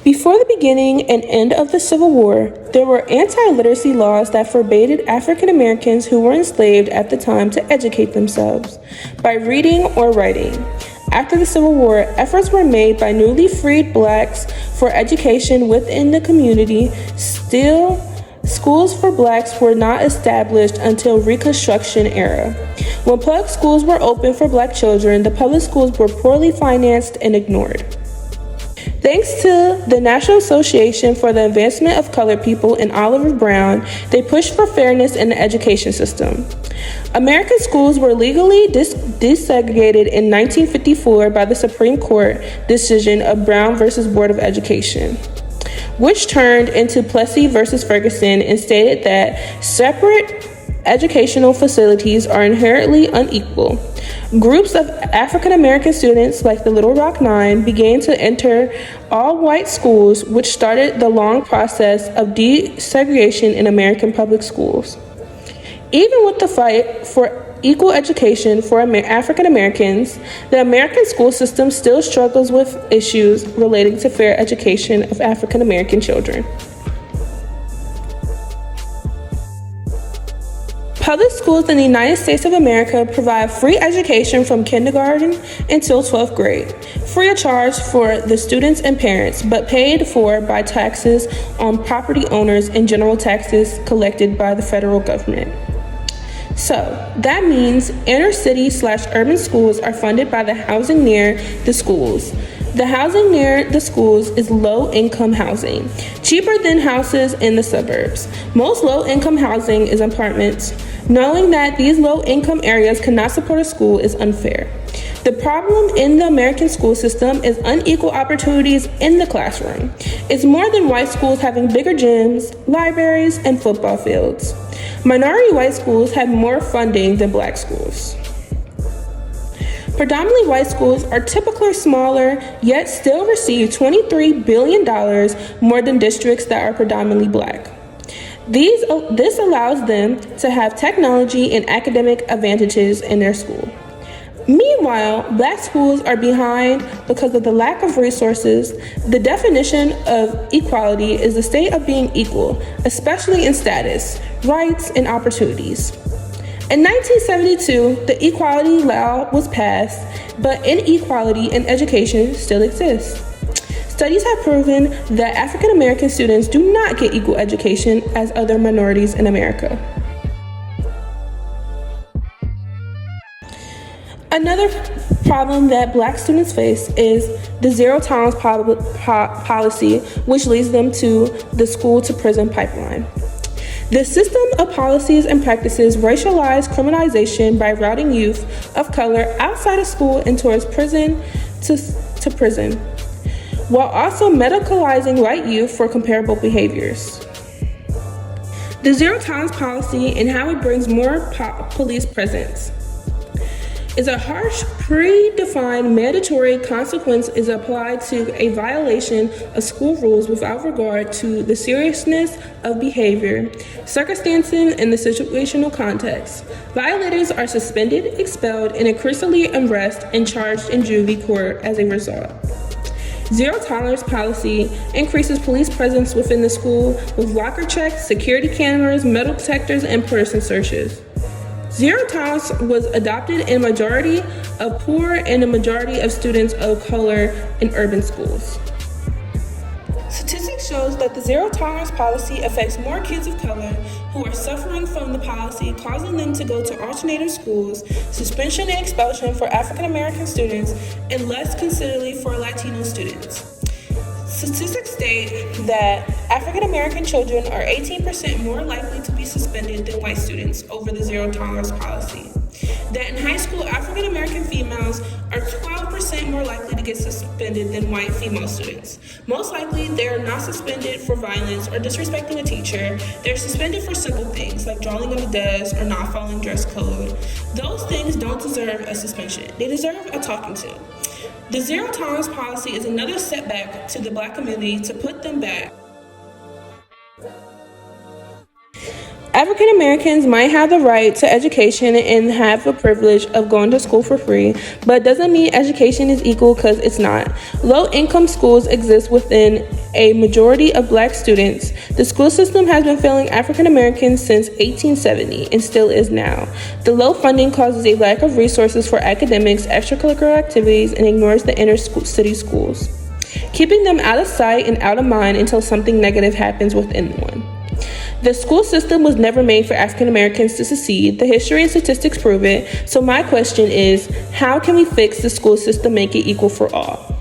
Before the beginning and end of the Civil War, there were anti-literacy laws that forbade African Americans who were enslaved at the time to educate themselves by reading or writing. After the Civil War, efforts were made by newly freed blacks for education within the community. Still, schools for blacks were not established until Reconstruction era. When public schools were open for black children, the public schools were poorly financed and ignored. Thanks to the National Association for the Advancement of Colored People and Oliver Brown, they pushed for fairness in the education system. American schools were legally desegregated in 1954 by the Supreme Court decision of Brown versus Board of Education, which turned into Plessy versus Ferguson and stated that separate educational facilities are inherently unequal. Groups of African American students, like the Little Rock Nine, began to enter all-white schools, which started the long process of desegregation in American public schools. Even with the fight for equal education for African Americans, the American school system still struggles with issues relating to fair education of African American children. Public schools in the United States of America provide free education from kindergarten until 12th grade, free of charge for the students and parents, but paid for by taxes on property owners and general taxes collected by the federal government. So that means inner city/urban schools are funded by the housing near the schools. The housing near the schools is low-income housing, cheaper than houses in the suburbs. Most low-income housing is apartments. Knowing that these low-income areas cannot support a school is unfair. The problem in the American school system is unequal opportunities in the classroom. It's more than white schools having bigger gyms, libraries, and football fields. Minority white schools have more funding than black schools. Predominantly white schools are typically smaller, yet still receive $23 billion more than districts that are predominantly black. This allows them to have technology and academic advantages in their school. Meanwhile, black schools are behind because of the lack of resources. The definition of equality is the state of being equal, especially in status, rights, and opportunities. In 1972, the Equality Law was passed, but inequality in education still exists. Studies have proven that African American students do not get equal education as other minorities in America. Another problem that black students face is the zero tolerance policy, which leads them to the school to prison pipeline. The system of policies and practices racialize criminalization by routing youth of color outside of school and towards prison to prison, while also medicalizing white youth for comparable behaviors. The zero tolerance policy and how it brings more police presence is a harsh, predefined mandatory consequence is applied to a violation of school rules without regard to the seriousness of behavior, circumstances, and the situational context. Violators are suspended, expelled, and increasingly arrested and charged in juvie court as a result. Zero tolerance policy increases police presence within the school with locker checks, security cameras, metal detectors, and person searches. Zero tolerance was adopted in a majority of poor and a majority of students of color in urban schools. Statistics shows that the zero tolerance policy affects more kids of color who are suffering from the policy, causing them to go to alternative schools, suspension and expulsion for African American students, and less considerably for Latino students. Statistics state that African American children are 18% more likely to be suspended than white students over the zero tolerance policy. That in high school, African American females are 12% more likely to get suspended than white female students. Most likely, they are not suspended for violence or disrespecting a teacher. They're suspended for simple things like drawing on the desk or not following dress code. Those things don't deserve a suspension. They deserve a talking to. The zero tolerance policy is another setback to the black community to put them back. African Americans might have the right to education and have the privilege of going to school for free, but it doesn't mean education is equal because it's not. Low-income schools exist within a majority of Black students. The school system has been failing African Americans since 1870 and still is now. The low funding causes a lack of resources for academics, extracurricular activities, and ignores the inner city schools, keeping them out of sight and out of mind until something negative happens within one. The school system was never made for African Americans to succeed. The history and statistics prove it. So my question is, how can we fix the school system, make it equal for all?